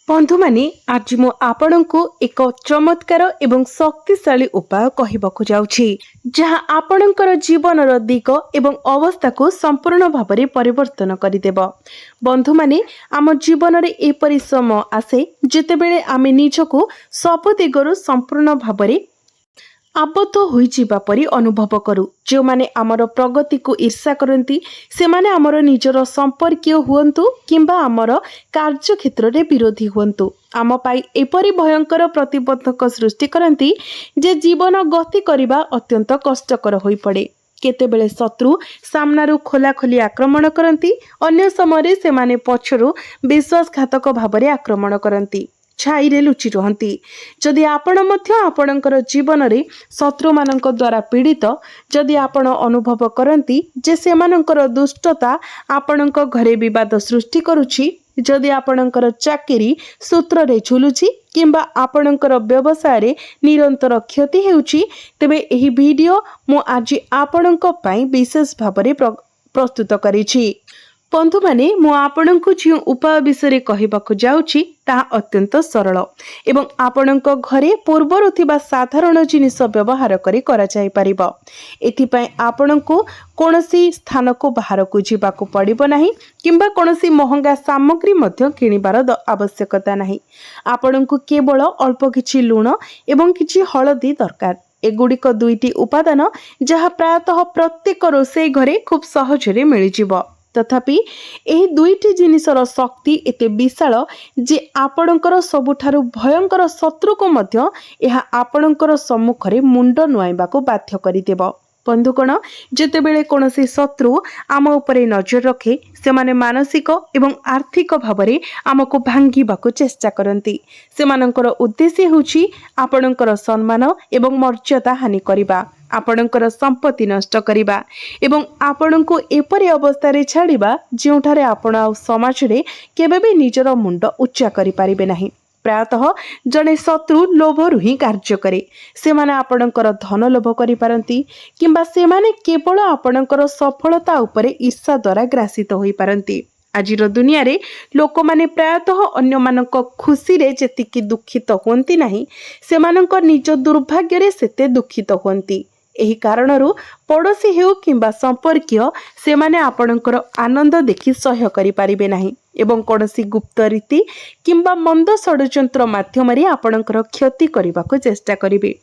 बंधु माने आज मु आपणको एक चमत्कार एवं शक्तिशाली उपाय कहबाकू जाउछि जहाँ आपणकर जीवनर दिग एवं अवस्था को संपूर्ण भाव में परिवर्तन करदेब। बंधु माने आम जीवन में एपरि समय आसे जेतेबेले आमे निजको सब दिगरु संपूर्ण भाव में आबद्ध होइजिबा परि अनुभव करू। जो माने आमर प्रगति को ईर्षा करती से माने आमर निजर संपर्कीय हुअन्तु किंबा आमर कार्य क्षेत्र रे विरोधी हुअन्तु आम पाई एपरि भयंकर प्रतिबंधक सृष्टि करती जे जीवन गति करबा अत्यंत कष्टकर होई पड़े। केतेबेले शत्रु सामनारू खोलाखोली आक्रमण करती, अन्य समय से माने पछरु विश्वासघातक भाव आक्रमण करती, छाईरे लुचि रुहंती। जदि आपण मध्य आपणकर जीवन रे शत्रु मानक द्वारा पीड़ित जदि आपण अनुभव करती जे सेमानकर दुष्टता आपणक घरे विवाद सृष्टि करुछि, जदि आपणकर चाकरी सूत्र रे झुलुछि किंबा आपणकर व्यवसाय रे निरंतर क्षति हेउछि, तेबे एही वीडियो मु आज आपणक पई विशेष भाबरे प्रस्तुत करिछि। बंधु माने मु आपणको जो उपाय विषय कहबाकू जाउछि ता अत्यंत सरल एवं आपणक घरे पूर्वर थिबा साधारण जिनिस व्यवहार करी करा जाय परिबो। एथिपय आपणको कोनोसी स्थान को बाहर को जीवाकू पड़िबो नाही किंबा कोनोसी महंगा सामग्री मध्य किनिबार आवश्यकता नाही। आपणको केवल अल्प किछि लूण एवं किछि हळदी दरकार। एगुड़िक दुईटी उपादान जहाँ प्रायतः प्रत्येक रोषेई घरे खूब सहजरे मिलिजिबो। तथापि एही दुईटी जिनिसर शक्ति एते विशाल जे आपणकर सबुठारु भयंकर शत्रु को मध्य एहा आपणकर सम्मुखरे मुंड नुआइबाकू बाध्य करिदेब। बंधुगण, जेतेबेले कोनोसी शत्रु आम उपरे नजर रखे से माने मानसिक एवं आर्थिक भावरे आमको भांगिबाकू चेष्टा करती। सेमानंकर उद्देश्य होछि आपणकर सम्मान एवं मर्यादा हानि करिबा, आपणकर संपत्ति नष्ट करिबा एवं आपणको एपरि अवस्था रे छाड़िबा जोठारे आपण आ समाज रे केबे भी निजर मुंड उच्चा करि पारिबे नाही। प्रायतः जड़े शत्रु लोभरु ही कार्य करे। से माने आपणकर धन लोभ करि पारंती किंबा से माने केवल आपणकर सफलता उपरे ईर्षा द्वारा ग्रासित होई पारंती। आजिर दुनिया रे लोक माने प्रायतः अन्य मानक खुशी रे जेतिकी दुखित होंती नाही, सेमानक निज दुर्भाग्य रे सेते दुखित होंती। एही कारणरू पड़ोशी हेउ किंबा संपर्कीय से माने आपणकर आनंद देखि सह्य करि पारिबे नाही एवं कोनोसी गुप्त रीति किंबा मंद षड्यंत्र माध्यम रे आपणकर क्षति करिबाको चेष्टा करिवे।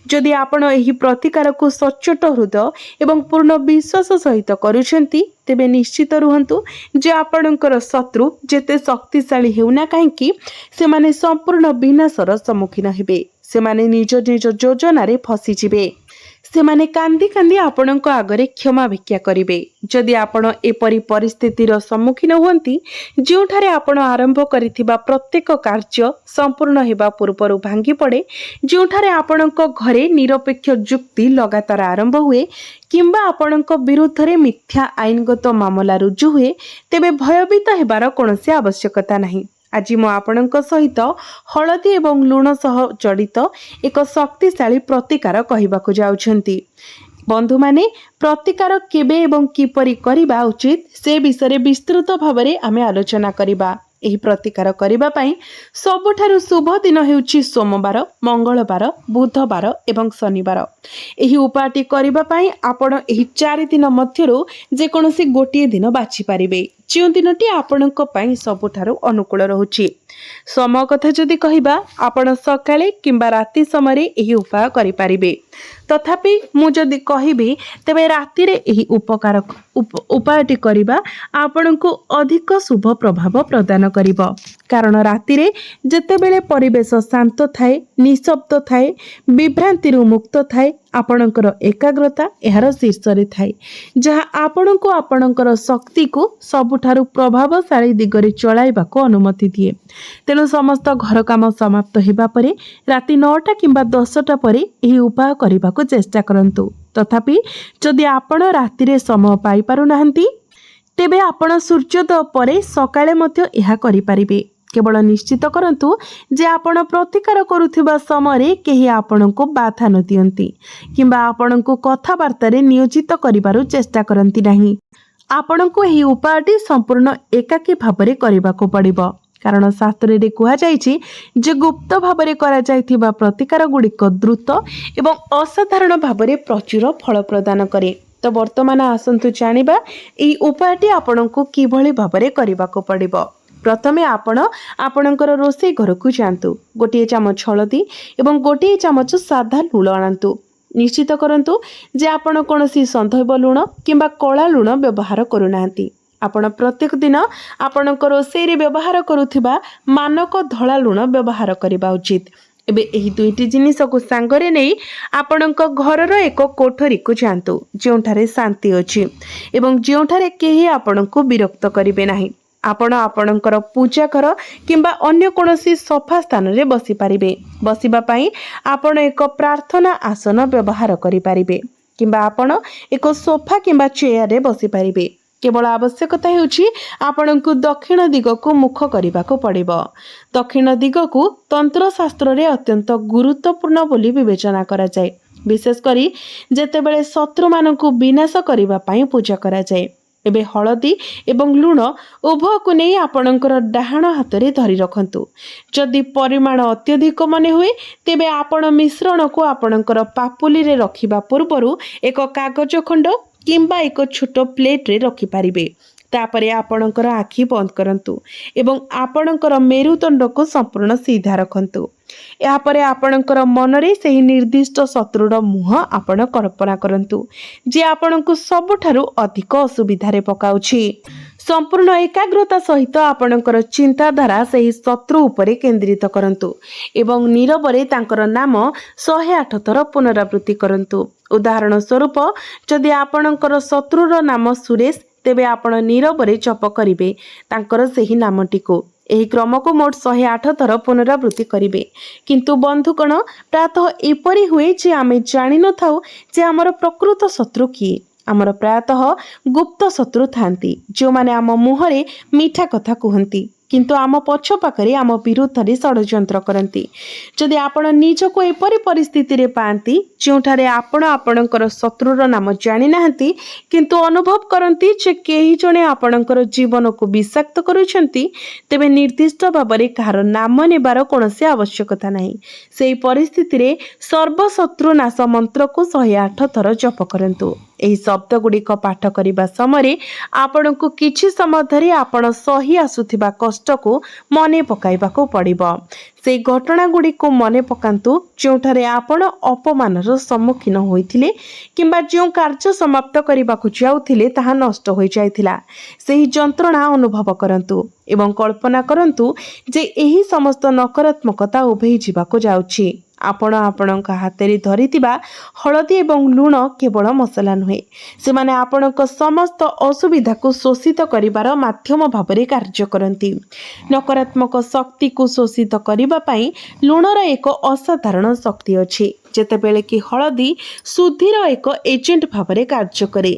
जदि आपण एही प्रतिकार को सच्चोट हृदय एवं पूर्ण विश्वास सहित करूछंती, तेबे निश्चित रुहंतु जे आपणकर शत्रु जेते शक्तिशाली हेउना काहेकि से माने संपूर्ण विनाशर सम्मुखीन हेबे। से माने निज निज योजना रे फसी जिवे। से माने कांदी कांदी आपणक आगरे क्षमा भिक्षा करिवे। जदि आपण एपरि परिस्थितिर सम्मुखीन हुअंती जोठारे आपण आरंभ करिथिबा प्रत्येक कार्य संपूर्ण हेबा पूर्वरु भांगी पड़े, जोठारे आपणक घरे निरपेक्ष जुक्ति लगातार आरंभ हुए किंबा आपणक विरुद्ध रे मिथ्या आईनगत मामला रुजु हुए, तेबे भयभीत हेबार कोनोसी आवश्यकता नाही। आज मु आपणक सहित हळदी एवं लूण सह जड़ित एक शक्तिशाली प्रतिकार कहबाकू जाउछंती। बंधु माने प्रतिकार केबे एवं किपरि करिबा उचित से विषय विस्तृत भावरे आमे आलोचना करिबा। एही प्रतिकार करिबा पई सबुठारु शुभ दिन हेउछि सोमवार, मंगलवार, बुधवार एवं शनिवार। एही उपायटी करिबा पई आपण एही 4 दिन मध्यरु जे कोनोसी गोटिए दिन बाछि पारिबे, जो दिनटी आपणक पई सबुठारु अनुकूल रहुछि। समय कथा जदि कहिबा आपण सकाळे किंबा राति समय एही उपाय करि पारिबे। तथापि मु जदि कहिबी तेबे राति रे एही उपायटी करिबा आपणको अधिक शुभ प्रभाव प्रदान करिबो। कारण राति रे जेतेबेले परिवेश शांत थाए, निशब्द थाए, विभ्रांति मुक्त थाए, आपणकर एकाग्रता एहार शीर्ष रे थाए, जहाँ आपणको आपणकर शक्ति को सबुठारु प्रभावशाली दिगरे चलाइबाको अनुमति दिए। तेणु समस्त घर काम समाप्त हेबा परे राति 9टा किंबा 10टा परे एही उपाय करिबाको चेष्टा करंतु। तथापि जदि आपण राति रे समय पाई पारु नाहंती, तेबे आपण सूर्योदय परे सकाळे मध्य एहा करि पारिबे। केवल निश्चित करंतु जे आपण प्रतिकार करुथिबा समय केही आपणको बाधा न दियंती किंबा आपणको कथाबार्ता रे नियोजित करिबारु चेष्टा करंती नाही। आपणको एही उपायटी संपूर्ण एकाकी भाबरे करिबाको पड़िबो। कारण शास्त्र रे कुहा जायछि जे गुप्त भाबरे करा जायथिबा प्रतिकार गुड़िक द्रुत एवं असाधारण भाबरे प्रचुर फल प्रदान करे। तो वर्तमान आसंतु जानिबा एई उपायटी आपणको किभଳି भाबरे करिबाको पड़िबो। प्रथमे आपण आपणकर रोषे घर को जातु, गोटे चामच हलदी एवं गोटे चामच साधा लुण आनतु। निश्चित करंतु जे आपण कोनोसी संधैव लुण किंबा कला लुण व्यवहार करूनांती। आपण प्रत्येक दिन आपणक रोषे रे व्यवहार करुथिबा मानक धळा लुण व्यवहार करिबा उचित। एबे एही दुईटी जिनिस को सांगरे नै आपणक घरर एक कोठरी को जातु, जेउठारे शांति अछि एवं जेउठारे केही आपणको विरक्त करिवे नाही। आपण आपणकर पूजा घर किंबा अन्य कोनोसी सफा स्थान रे बसी पारिबे। बसिबा पई आपण एक प्रार्थना आसन व्यवहार करि पारिबे किंबा आपण एक सोफा किंबा चेयर रे बसी पारिबे। केवल आवश्यकता हेउछि आपणको दक्षिण दिग को मुख करिबाको पड़िबो। दक्षिण दिग को तंत्र शास्त्र रे अत्यंत गुरुत्वपूर्ण बोली विवेचना करा जाय, विशेष करी जेतेबेले शत्रु मानकु विनाश करिबा पई पूजा करा जाय। एबे हलदी एवं लुण उभय को नहीं आपणकर डाहाण हाथ रे धरी रखंतु। जदि परिमाण अत्यधिक मने हुए तेबे आपण मिश्रण को आपणकर पापुली रे रखिबा पूर्वरु एक कागज खंड किंबा एक छोट प्लेट रे रखि पारिबे। तापरे आपणकर आखि बंद करंतु एवं आपणकर मेरुदंड को संपूर्ण सीधा रखंतु। यापरे आपणकर मनरे सही निर्दिष्ट शत्रुर मुह आपण कल्पना करंतु जे आपणको सबठारु अधिक असुविधा रे पकाउछि। संपूर्ण एकाग्रता सहित आपणकर चिंताधारा सही शत्रु उपरे केंद्रित करंतु एवं नीरवरे तांकर नाम 108 थर पुनरावृत्ति करंतु। उदाहरण स्वरूप जदि आपणकर शत्रुर नाम सुरेश तेबे आपण नीरवरे जप करिवे तांकर सही नामटिको। एही क्रम को मोट 108 थर पुनरावृत्ति करिवे। किंतु बंधुगण, प्रातः एपरि हुए जे आमे जानि न थाउ जे हमर प्रकृत शत्रु किए। आमर प्रायतः गुप्त शत्रु थांती जो माने आम मुहरे मीठा कथा कहती किंतु आम पछ पाखरे आम विरुद्ध रे षड्यंत्र करती। जदि आपण निजको एपरि परिस्थिति रे पांती जोठारे आपण आपणकर शत्रुर नाम जानि नाहंती किंतु अनुभव करती जे केही जणे आपणकर जीवन को विषाक्त करूछंती, तेबे निर्दिष्ट भाबरे कहार नाम नेबार कोनोसी आवश्यकता नाही। सेही परिस्थिति रे सर्वशत्रु नाश मंत्र को 108 थर जप करंतु। एही शब्द गुड़िक पाठ करने समय आपण को किछि समय धरी आपण सही आसुथिबा कष्ट को मने पकाइबाको पड़िबो। से घटना गुड़िक मने पकांतु जोठारे आपण अपमानर सम्मुखीन होइथिले किंबा जो कार्य समाप्त करबाकू जाउथिले ताहा नष्ट होई जाइथिला, सेही जंत्रणा अनुभव करंतु एवं कल्पना करंतु जे एही समस्त नकारात्मकता उभेई जिबाको जाउछि। आपण आपणक हातरे धरिथिबा हलदी एवं लुण केवल मसला नुहे, से माने आपणक समस्त असुविधा को शोषित करिबार माध्यम भाबरे कार्य करंती। नकारात्मक शक्ति को शोषित करिबा पई लुणर एक असाधारण शक्ति अछि। जेतेबेले कि हलदी शुद्धिर एक एजेंट भाबरे कार्य करे।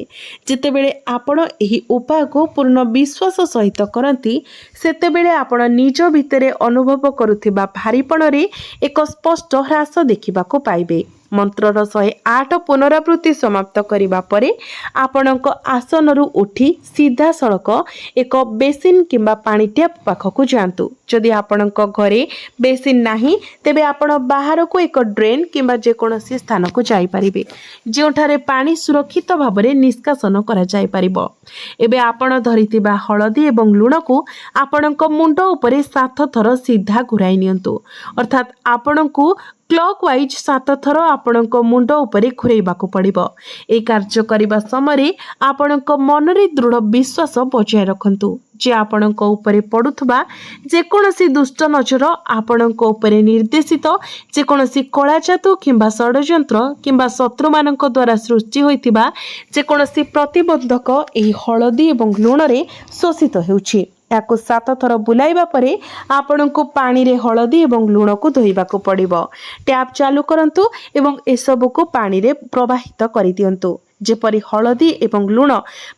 जेतेबेले आपण एही उपाय को पूर्ण विश्वास सहित करंती सेतेबेले आपण निज भितरे अनुभव करुथिबा भारीपण रे एक स्पष्ट ह्रास देखिबाको पाइबे। मंत्रर 108 पुनरावृत्ति समाप्त करिबा परे आपणक आसनरु उठी सीधा सड़क एक बेसिन किंबा पानी टैप पाखकु जांतु। जदि आपणक घरे बेसिन नाही तेबे आपण बाहर को एक ड्रेन किंबा जे कोनोसी स्थान को जाई परिबे जेउठारे पानी सुरक्षित भाबरे निष्कासन करा जाई परिबो। एबे आपण धरितिबा हलदी एवं लुण को आपणक मुंड उपरे 7 थर सीधा घुराई नियंतु, अर्थात आपणकु क्लॉक वाइज 7 थर आपणक मुंड उपरे घुराइबाकू पड़िबो। ए कार्य करिबा समय आपणक मनरे दृढ़ विश्वास बजाय रखंतु जे आपणक उपरे पड़ुथबा जेकोनोसी दुष्ट नजर आपणक उपरे निर्देशित जेकोनोसी कला जादू किंबा षड्यंत्र किंबा शत्रु मानक द्वारा सृष्टि होइतिबा जेकोनोसी प्रतिबंधक एही हलदी एवं लुण रे शोषित हेउछि। याको 7 थर बुलाइबा परे आपणको पानी रे हलदी एवं लुण को धोइबाको पड़िबो। टैप चालू करंतु एवं एसबु को पानी रे प्रवाहित करि दियंतु। जेपरि हलदी एवं लुण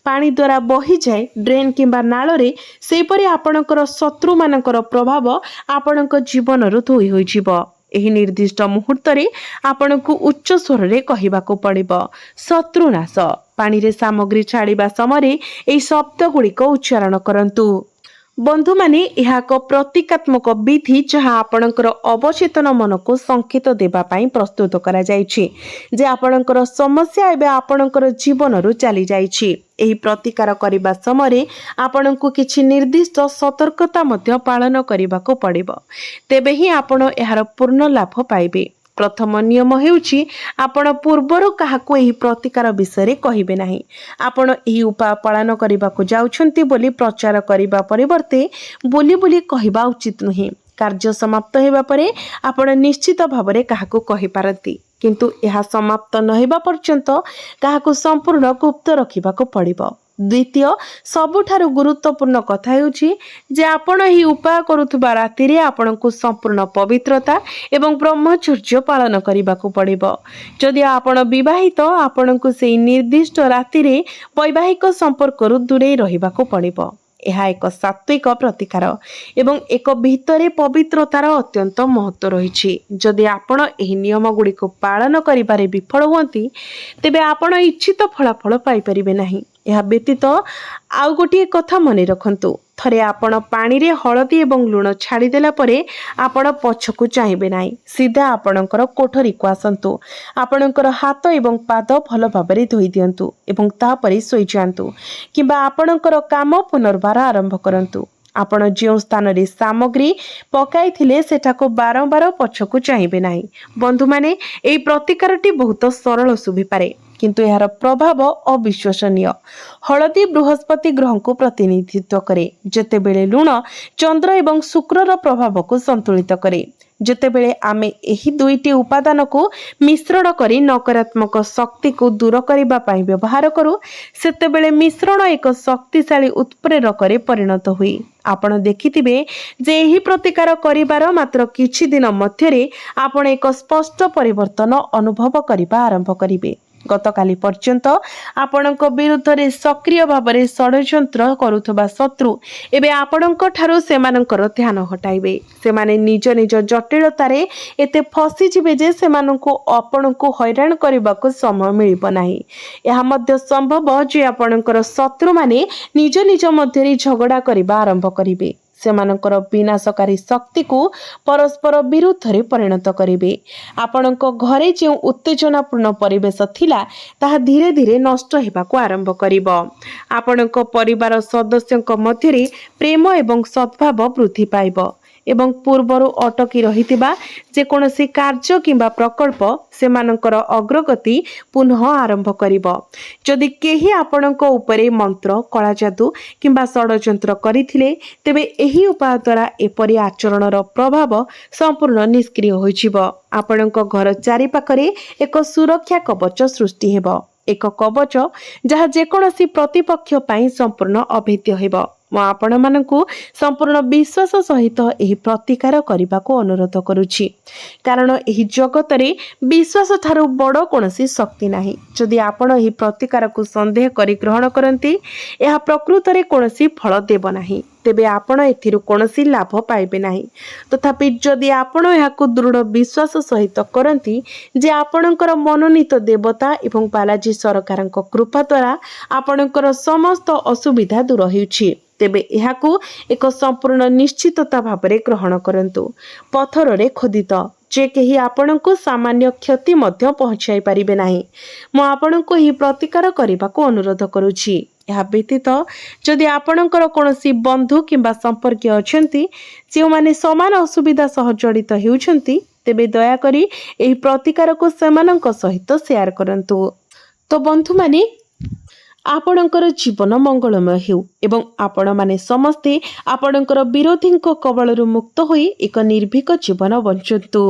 पानी द्वारा बही जाए ड्रेन किंबा नाल रे, सेपरि आपणकर शत्रु मानकर प्रभाव आपणक जीवन रु धोई होई जिवो। एही निर्दिष्ट मुहूर्त रे आपणको उच्च स्वर रे कहिबाको पड़िबो शत्रुनाश। पानी रे सामग्री छाड़िबा समय एही शब्द गुड़िक उच्चारण करंतु। बंधु माने यह एक प्रतीकात्मक विधि जहाँ आपणकर अवचेतन मन को संकेत देवा पाई प्रस्तुत करा जायछि जे आपणकर समस्या एबे आपणकर जीवन रु चली जायछि। एही प्रतिकार करिबा समय आपणको किछि निर्दिष्ट सतर्कता मध्य पालन करिबाको पड़िबो, तेबे ही आपण एहार पूर्ण लाभ पाइबे। प्रथम नियम हेउछि आपण पूर्वरु काहाको एही प्रतिकार विषय कहिबे नाही। आपण एही उपाय पालन करिबाको जाउछन्ती बोली प्रचार करिबा परिवर्ते बोली बोली कहिबा उचित नुहे। कार्य समाप्त हेबा परे आपण निश्चित भावरे काहाको कहि पारंती, किंतु यह समाप्त न हेबा पर्यंत काहाको संपूर्ण गुप्त रखिबाको पड़िबो। द्वितीय सबुठारु गुरुत्वपूर्ण कथा हेउछि जे आपण ही उपाय करुथबा राति रे आपणको संपूर्ण पवित्रता एवं ब्रह्मचर्य पालन करिबाको पड़िबो। जदि आपण विवाहित आपणको सेही निर्दिष्ट राति रे वैवाहिक संपर्क रु दूरे रहिबाको पड़िबो। यह एक सात्विक प्रतिकार एवं एक भितरे पवित्रतार अत्यंत महत्व रही। जदि आपण एही नियम गुड़ी को पालन करिबारे विफल हुअंती तेबे आपण इच्छित फलाफल पाई परिबे नाही। यह व्यतीत आउ गोटे कथा मने रखंतु, थरे आपण पानी रे हळदी एवं लुण छाड़ी देला परे आपण पछकु चाहिबे नाही, सीधा आपणकर कोठरी को आसंतु। आपणकर हाथ एवं पाद भल भाबरे धोई दियंतु एवं तापरे सोई जांतु किबा आपणकर काम पुनर्बार आरंभ करंतु। आपण जो स्थान रे सामग्री पकाई थिले सेठाको बारंबार पछकु चाहिबे नाही। बंधु माने एई प्रतिकारटी बहुत सरल सुभी पारे, किंतु यार प्रभाव अविश्वसनीय। हळदी बृहस्पति ग्रह को प्रतिनिधित्व करे, जेतेबेले लुण चंद्र एवं शुक्रर प्रभाव को संतुलित करे। जेतेबेले आमे एही दुईटी उपादान को मिश्रण करी नकारात्मक शक्ति को दूर करिबा पाई व्यवहार करू, सेतेबेले मिश्रण एक शक्तिशाली उत्प्रेरक रे परिणत हुई। आपण देखिथिबे जे एही प्रतिकार करिबार मात्र किछि दिन मध्यरे आपण एक स्पष्ट परिवर्तन अनुभव करिबा आरंभ करिबे। गतकाली पर्यंत आपणक विरुद्ध रे सक्रिय भावरे षड्यंत्र करुथबा शत्रु एबे आपणक ठारू सेमानकर ध्यान हटाइबे। सेमाने निज निज जटिलतारे एते फसी जिबे जे सेमाननको आपणको हैरान करबाको समय मिलिब नाही। एहा मध्य संभव जे आपणकर शत्रु माने निज निज मध्यरे झगड़ा करबा आरंभ करिबे। सेमानकर विनाशकारी शक्ति को परस्पर विरुद्ध रे परिणत करिबे। आपणक घरे जे उत्तेजनापूर्ण परिवेश थिला ताहा धीरे धीरे नष्ट हेबाको आरंभ करिबो। आपणक परिवार सदस्यक मध्यरे प्रेम एवं सद्भाव वृद्धि पाइबो एवं पूर्वरु अटकी रहितिबा जे कोनोसी कार्य किंबा प्रकल्प सेमानकर अग्रगति पुनः आरंभ करिबो। जदि केही आपणक उपरे मंत्र कला जादू किंबा षड्यंत्र करिथिले तेबे एही उपाय द्वारा एपरि आचरणर प्रभाव संपूर्ण निष्क्रिय होइजिबो। आपणक घर चारि पाखरे एक सुरक्षा कवच सृष्टि हेबो, एक कवच जहा जेकोनोसी प्रतिपक्ष पाई संपूर्ण अभेद्य हेबो। म आपण मानकु संपूर्ण विश्वास सहित एही प्रतिकार करिबाको अनुरोध करूछि, कारण एही जगत रे विश्वास थारु बड़ कोनोसी शक्ति नाही। जदि आपण एही प्रतिकार को संदेह करी ग्रहण करंती एहा प्रकृत रे कोनोसी फल देब नाही, तेबे आपण एथिरु कोनोसी लाभ पाइबे नाही। तथापि जदि आपण एहाकु दृढ़ विश्वास सहित करंती जे आपणकर मनोनीत देवता एवं बालाजी सरकारक कृपा द्वारा आपणकर समस्त असुविधा दूर हेउछि, तेबे एहाकु एक संपूर्ण निश्चितता भाबरे ग्रहण करंतु। पत्थर रे खोदित जे केही आपणको सामान्य क्षति मध्य पहुंचाई पारिबे नाही। म आपणको ही प्रतिकार करिबाको अनुरोध करूछि। यह व्यतीत जदि आपणकर कोनोसी बंधु किंबा संपर्क अछंती जे माने समान असुविधा सह जड़ित हेउछंती तेबे दया करी एही प्रतिकार को सेमानक सहित शेयर करंतु। तो बंधु माने आपणकर जीवन मंगलमय हेउ एवं आपण माने समस्ते आपणकर विरोधी कबलरू मुक्त होई एक निर्भीक जीवन बंचंतु।